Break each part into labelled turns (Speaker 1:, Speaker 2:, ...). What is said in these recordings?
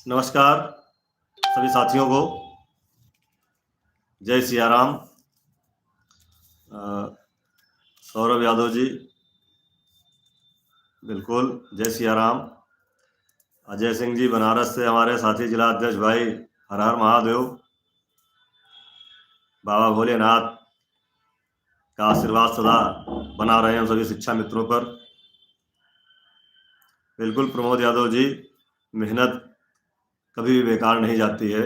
Speaker 1: नमस्कार सभी साथियों को। जय सिया राम। सौरभ यादव जी, बिल्कुल जय सिया राम। अजय सिंह जी बनारस से हमारे साथी जिला अध्यक्ष भाई, हर हर महादेव। बाबा भोलेनाथ का आशीर्वाद सदा बना रहे हैं सभी शिक्षा मित्रों पर। बिल्कुल प्रमोद यादव जी, मेहनत कभी भी बेकार नहीं जाती है।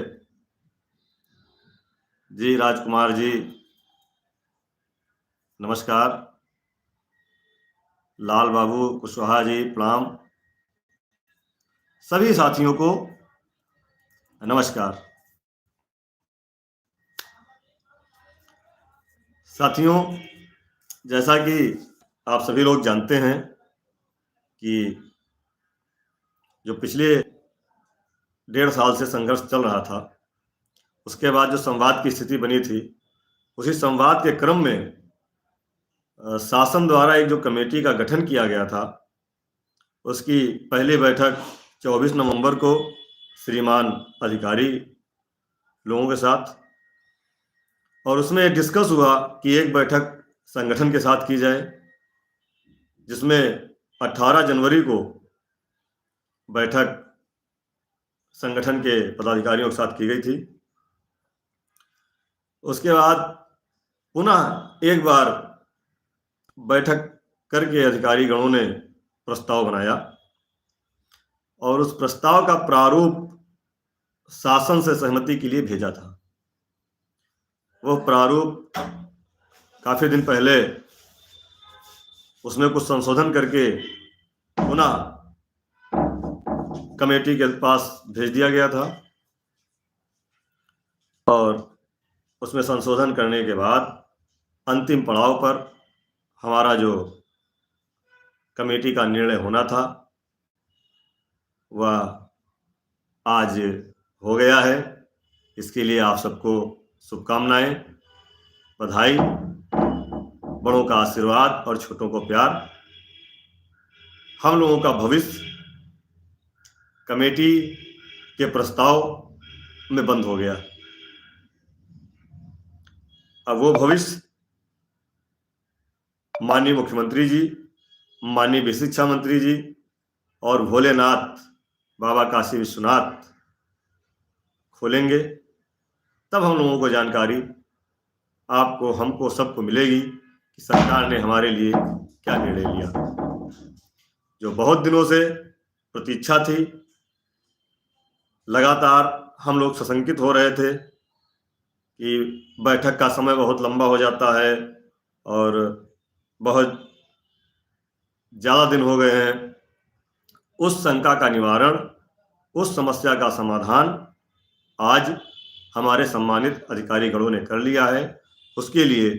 Speaker 1: जी राजकुमार जी नमस्कार। लाल बाबू कुशवाहा जी प्रणाम। सभी साथियों को नमस्कार। साथियों, जैसा कि आप सभी लोग जानते हैं कि जो पिछले 1.5 साल से संघर्ष चल रहा था, उसके बाद जो संवाद की स्थिति बनी थी, उसी संवाद के क्रम में शासन द्वारा एक जो कमेटी का गठन किया गया था, उसकी पहली बैठक 24 नवंबर को श्रीमान अधिकारी लोगों के साथ, और उसमें डिस्कस हुआ कि एक बैठक संगठन के साथ की जाए, जिसमें 18 जनवरी को बैठक संगठन के पदाधिकारियों के साथ की गई थी। उसके बाद पुनः एक बार बैठक करके अधिकारी गणों ने प्रस्ताव बनाया और उस प्रस्ताव का प्रारूप शासन से सहमति के लिए भेजा था। वो प्रारूप काफी दिन पहले उसमें कुछ संशोधन करके पुनः कमेटी के पास भेज दिया गया था, और उसमें संशोधन करने के बाद अंतिम पड़ाव पर हमारा जो कमेटी का निर्णय होना था वह आज हो गया है। इसके लिए आप सबको शुभकामनाएं, बधाई, बड़ों का आशीर्वाद और छोटों को प्यार। हम लोगों का भविष्य कमेटी के प्रस्ताव में बंद हो गया। अब वो भविष्य माननीय मुख्यमंत्री जी, माननीय विश्व शिक्षा मंत्री जी और भोलेनाथ बाबा काशी विश्वनाथ खोलेंगे, तब हम लोगों को जानकारी, आपको, हमको, सबको मिलेगी कि सरकार ने हमारे लिए क्या निर्णय लिया। जो बहुत दिनों से प्रतीक्षा थी, लगातार हम लोग सशंकित हो रहे थे कि बैठक का समय बहुत लंबा हो जाता है और बहुत ज़्यादा दिन हो गए हैं। उस शंका का निवारण, उस समस्या का समाधान आज हमारे सम्मानित अधिकारी गणों ने कर लिया है। उसके लिए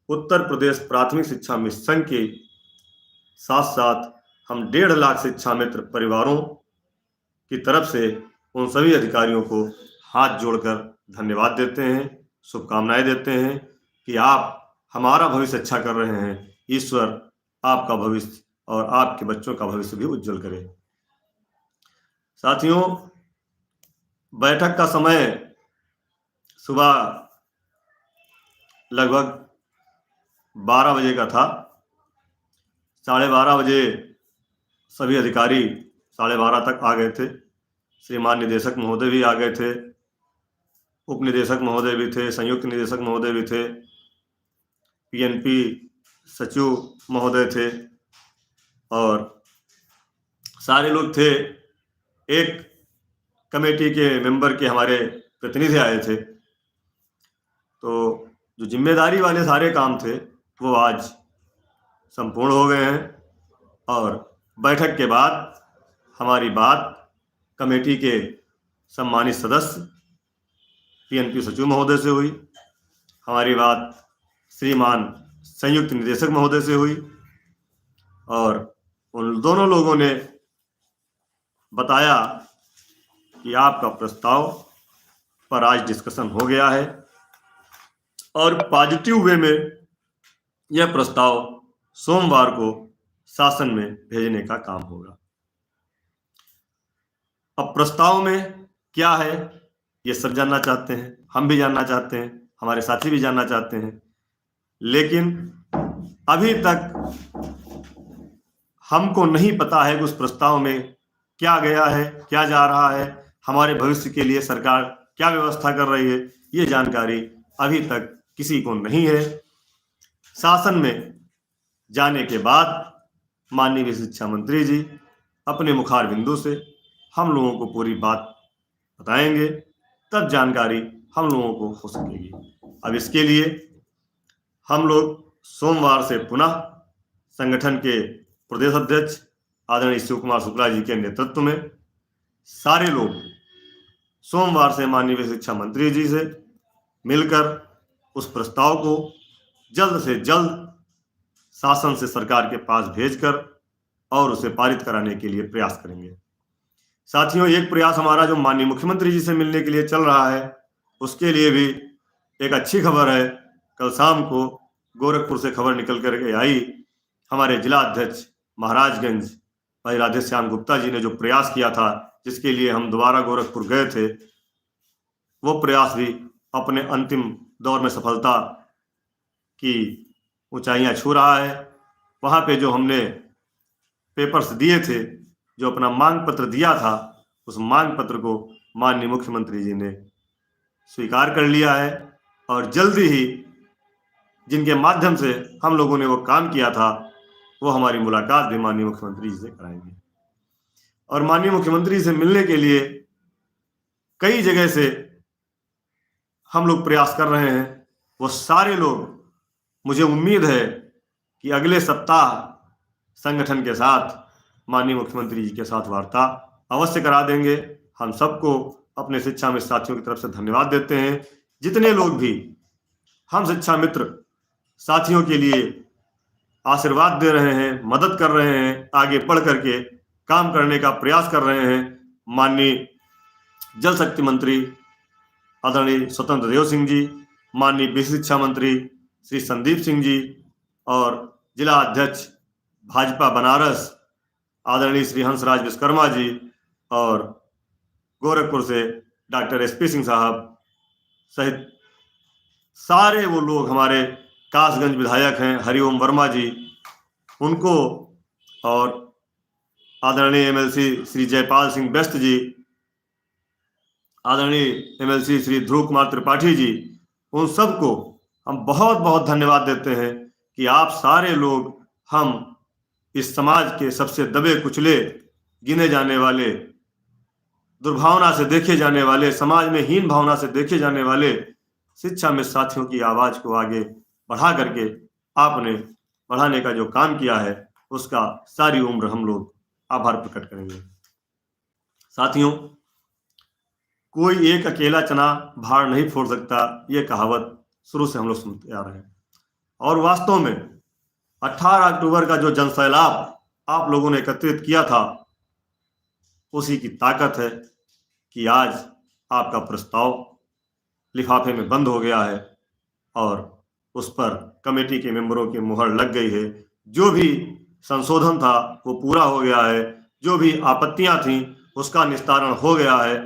Speaker 1: उत्तर प्रदेश प्राथमिक शिक्षा मिशन के साथ साथ हम 1.5 लाख शिक्षा मित्र परिवारों की तरफ से उन सभी अधिकारियों को हाथ जोड़कर धन्यवाद देते हैं, शुभकामनाएं देते हैं कि आप हमारा भविष्य अच्छा कर रहे हैं। ईश्वर आपका भविष्य और आपके बच्चों का भविष्य भी उज्जवल करे। साथियों, बैठक का समय सुबह लगभग 12 बजे का था। 12:30 बजे सभी अधिकारी 12:30 तक आ गए थे। श्रीमान निदेशक महोदय भी आ गए थे, उप निदेशक महोदय भी थे, संयुक्त निदेशक महोदय भी थे, पीएनपी सचिव महोदय थे और सारे लोग थे। एक कमेटी के मेंबर के हमारे प्रतिनिधि आए थे। तो जो जिम्मेदारी वाले सारे काम थे वो आज संपूर्ण हो गए हैं, और बैठक के बाद हमारी बात कमेटी के सम्मानित सदस्य पीएनपी सचिव महोदय से हुई, हमारी बात श्रीमान संयुक्त निदेशक महोदय से हुई, और उन दोनों लोगों ने बताया कि आपका प्रस्ताव पर आज डिस्कशन हो गया है और पॉजिटिव वे में यह प्रस्ताव सोमवार को शासन में भेजने का काम होगा। अब प्रस्ताव में क्या है ये सब जानना चाहते हैं, हम भी जानना चाहते हैं, हमारे साथी भी जानना चाहते हैं। लेकिन अभी तक हमको नहीं पता है कि उस प्रस्ताव में क्या गया है, क्या जा रहा है, हमारे भविष्य के लिए सरकार क्या व्यवस्था कर रही है, ये जानकारी अभी तक किसी को नहीं है। शासन में जाने के बाद माननीय शिक्षा मंत्री जी अपने मुखार बिंदु से हम लोगों को पूरी बात बताएंगे, तब जानकारी हम लोगों को हो सकेगी। अब इसके लिए हम लोग सोमवार से पुनः संगठन के प्रदेश अध्यक्ष आदरणीय शिव कुमार शुक्ला जी के नेतृत्व में सारे लोग सोमवार से माननीय शिक्षा मंत्री जी से मिलकर उस प्रस्ताव को जल्द से जल्द शासन से सरकार के पास भेजकर और उसे पारित कराने के लिए प्रयास करेंगे। साथियों, एक प्रयास हमारा जो माननीय मुख्यमंत्री जी से मिलने के लिए चल रहा है, उसके लिए भी एक अच्छी खबर है। कल शाम को गोरखपुर से खबर निकल करके आई, हमारे जिला अध्यक्ष महाराजगंज भाई राधेश्याम गुप्ता जी ने जो प्रयास किया था, जिसके लिए हम दोबारा गोरखपुर गए थे, वो प्रयास भी अपने अंतिम दौर में सफलता की ऊंचाइयां छू रहा है। वहां पे जो हमने पेपर्स दिए थे, जो अपना मांग पत्र दिया था, उस मांग पत्र को माननीय मुख्यमंत्री जी ने स्वीकार कर लिया है और जल्दी ही जिनके माध्यम से हम लोगों ने वो काम किया था, वो हमारी मुलाकात भी माननीय मुख्यमंत्री जी से कराएंगे। और माननीय मुख्यमंत्री से मिलने के लिए कई जगह से हम लोग प्रयास कर रहे हैं। वो सारे लोग, मुझे उम्मीद है कि अगले सप्ताह संगठन के साथ माननीय मुख्यमंत्री जी के साथ वार्ता अवश्य करा देंगे। हम सबको अपने शिक्षा मित्र साथियों की तरफ से धन्यवाद देते हैं। जितने लोग भी हम शिक्षा मित्र साथियों के लिए आशीर्वाद दे रहे हैं, मदद कर रहे हैं, आगे बढ़ करके काम करने का प्रयास कर रहे हैं, माननीय जल शक्ति मंत्री आदरणीय स्वतंत्र देव सिंह जी, माननीय विश्व शिक्षा मंत्री श्री संदीप सिंह जी और जिला अध्यक्ष भाजपा बनारस आदरणीय श्री हंसराज विश्वकर्मा जी और गोरखपुर से डॉक्टर एसपी सिंह साहब सहित सारे वो लोग, हमारे कासगंज विधायक हैं हरिओम वर्मा जी, उनको, और आदरणीय एमएलसी श्री जयपाल सिंह बेस्ट जी, आदरणीय एमएलसी श्री ध्रुव कुमार त्रिपाठी जी, उन सबको हम बहुत बहुत धन्यवाद देते हैं कि आप सारे लोग हम इस समाज के सबसे दबे कुचले, गिने जाने वाले, दुर्भावना से देखे जाने वाले, समाज में हीन भावना से देखे जाने वाले शिक्षा में साथियों की आवाज को आगे बढ़ा करके आपने बढ़ाने का जो काम किया है, उसका सारी उम्र हम लोग आभार प्रकट करेंगे। साथियों, कोई एक अकेला चना भार नहीं फोड़ सकता, ये कहावत शुरू से हम लोग सुनते आ रहे हैं। और वास्तव में 18 अक्टूबर का जो जनसैलाब आप लोगों ने एकत्रित किया था, उसी की ताकत है कि आज आपका प्रस्ताव लिफाफे में बंद हो गया है और उस पर कमेटी के मेंबरों की मुहर लग गई है। जो भी संशोधन था वो पूरा हो गया है, जो भी आपत्तियां थीं उसका निस्तारण हो गया है।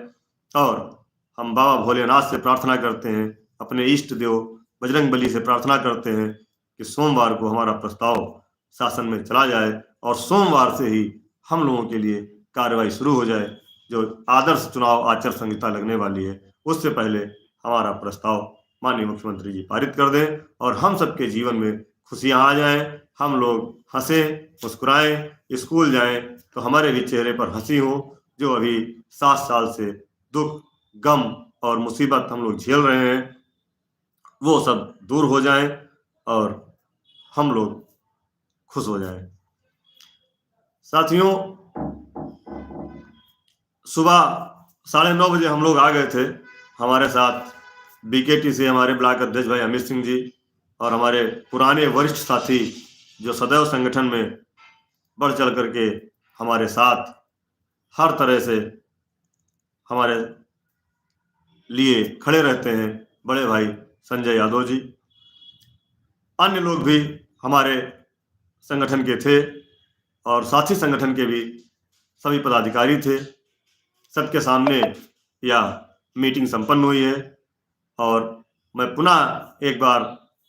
Speaker 1: और हम बाबा भोलेनाथ से प्रार्थना करते हैं, अपने इष्ट देव बजरंगबली से प्रार्थना करते हैं कि सोमवार को हमारा प्रस्ताव शासन में चला जाए और सोमवार से ही हम लोगों के लिए कार्रवाई शुरू हो जाए। जो आदर्श चुनाव आचार संहिता लगने वाली है, उससे पहले हमारा प्रस्ताव माननीय मुख्यमंत्री जी पारित कर दें और हम सबके जीवन में खुशियां आ जाएं, हम लोग हंसें, मुस्कुराएं, स्कूल जाएं तो हमारे भी चेहरे पर हंसी हो। जो अभी 7 साल से दुख, गम और मुसीबत हम लोग झेल रहे हैं, वो सब दूर हो जाएं और हम लोग खुश हो जाएं। साथियों, सुबह 9:30 बजे हम लोग आ गए थे। हमारे साथ बीकेटी से हमारे ब्लॉक अध्यक्ष भाई अमित सिंह जी और हमारे पुराने वरिष्ठ साथी जो सदैव संगठन में बढ़ चढ़ करके हमारे साथ हर तरह से हमारे लिए खड़े रहते हैं, बड़े भाई संजय यादव जी। अन्य लोग भी हमारे संगठन के थे और साथी संगठन के भी सभी पदाधिकारी थे। सबके सामने या मीटिंग संपन्न हुई है। और मैं पुनः एक बार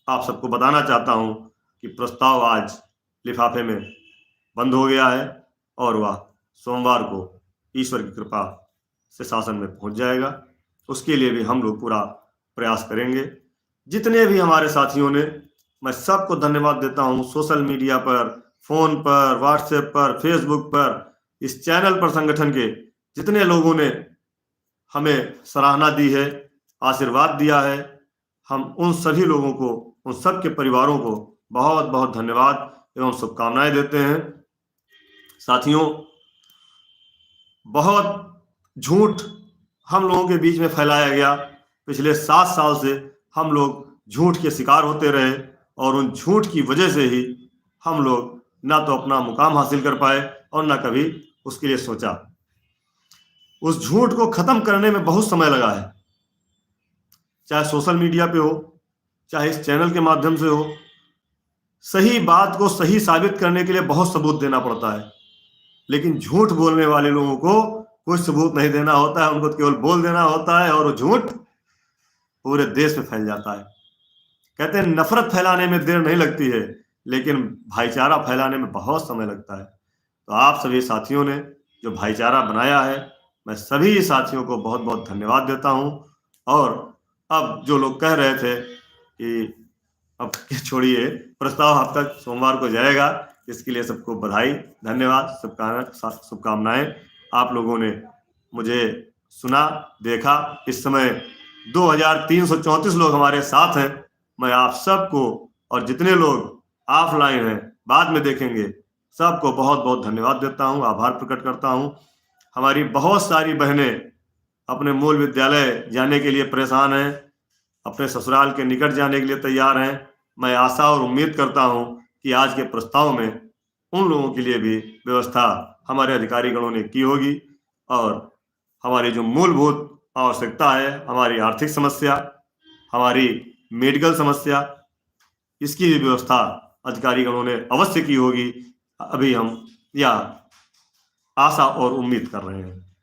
Speaker 1: आप सबको बताना चाहता हूं कि प्रस्ताव आज लिफाफे में बंद हो गया है और वह सोमवार को ईश्वर की कृपा से शासन में पहुंच जाएगा। उसके लिए भी हम लोग पूरा प्रयास करेंगे। जितने भी हमारे साथियों ने, मैं सबको धन्यवाद देता हूं। सोशल मीडिया पर, फोन पर, व्हाट्सएप पर, फेसबुक पर, इस चैनल पर संगठन के जितने लोगों ने हमें सराहना दी है, आशीर्वाद दिया है, हम उन सभी लोगों को, उन सब के परिवारों को बहुत बहुत धन्यवाद एवं शुभकामनाएं देते हैं। साथियों, बहुत झूठ हम लोगों के बीच में फैलाया गया। पिछले 7 साल से हम लोग झूठ के शिकार होते रहे और उन झूठ की वजह से ही हम लोग ना तो अपना मुकाम हासिल कर पाए और ना कभी उसके लिए सोचा। उस झूठ को खत्म करने में बहुत समय लगा है, चाहे सोशल मीडिया पे हो, चाहे इस चैनल के माध्यम से हो। सही बात को सही साबित करने के लिए बहुत सबूत देना पड़ता है, लेकिन झूठ बोलने वाले लोगों को कोई सबूत नहीं देना होता है, उनको केवल बोल देना होता है और वो झूठ पूरे देश में फैल जाता है। कहते हैं नफरत फैलाने में देर नहीं लगती है, लेकिन भाईचारा फैलाने में बहुत समय लगता है। तो आप सभी साथियों ने जो भाईचारा बनाया है, मैं सभी साथियों को बहुत बहुत धन्यवाद देता हूं। और अब जो लोग कह रहे थे कि अब छोड़िए, प्रस्ताव अब तक सोमवार को जाएगा, इसके लिए सबको बधाई, धन्यवाद, शुभकामनाएं। आप लोगों ने मुझे सुना, देखा। इस समय 2334 लोग हमारे साथ हैं। मैं आप सबको और जितने लोग ऑफलाइन हैं, बाद में देखेंगे, सबको बहुत बहुत धन्यवाद देता हूं, आभार प्रकट करता हूं। हमारी बहुत सारी बहनें अपने मूल विद्यालय जाने के लिए परेशान हैं, अपने ससुराल के निकट जाने के लिए तैयार हैं। मैं आशा और उम्मीद करता हूं कि आज के प्रस्ताव में उन लोगों के लिए भी व्यवस्था हमारे अधिकारी गणों ने की होगी और हमारी जो मूलभूत आवश्यकता है, हमारी आर्थिक समस्या, हमारी मेडिकल समस्या, इसकी भी व्यवस्था अधिकारी गणों ने अवश्य की होगी। अभी हम यह आशा और उम्मीद कर रहे हैं।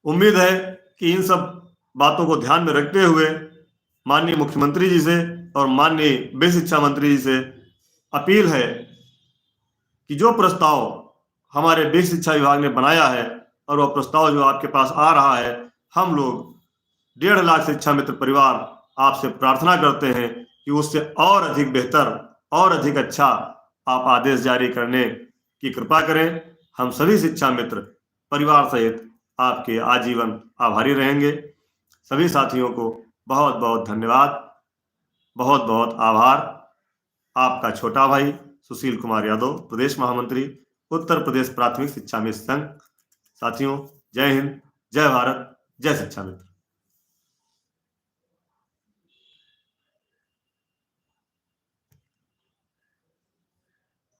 Speaker 1: उम्मीद है कि इन सब बातों को ध्यान में रखते हुए माननीय मुख्यमंत्री जी से और माननीय वित्त शिक्षा मंत्री जी से अपील है कि जो प्रस्ताव हमारे वित्त शिक्षा विभाग ने बनाया है और वह प्रस्ताव जो आपके पास आ रहा है, हम लोग 1.5 लाख शिक्षा मित्र परिवार आपसे प्रार्थना करते हैं कि उससे और अधिक बेहतर और अधिक अच्छा आप आदेश जारी करने की कृपा करें। हम सभी शिक्षा मित्र परिवार सहित आपके आजीवन आभारी रहेंगे। सभी साथियों को बहुत बहुत धन्यवाद, बहुत बहुत आभार। आपका छोटा भाई सुशील कुमार यादव, प्रदेश महामंत्री, उत्तर प्रदेश प्राथमिक शिक्षा मित्र संघ। साथियों, जय हिंद, जय भारत, जय शिक्षा मित्र।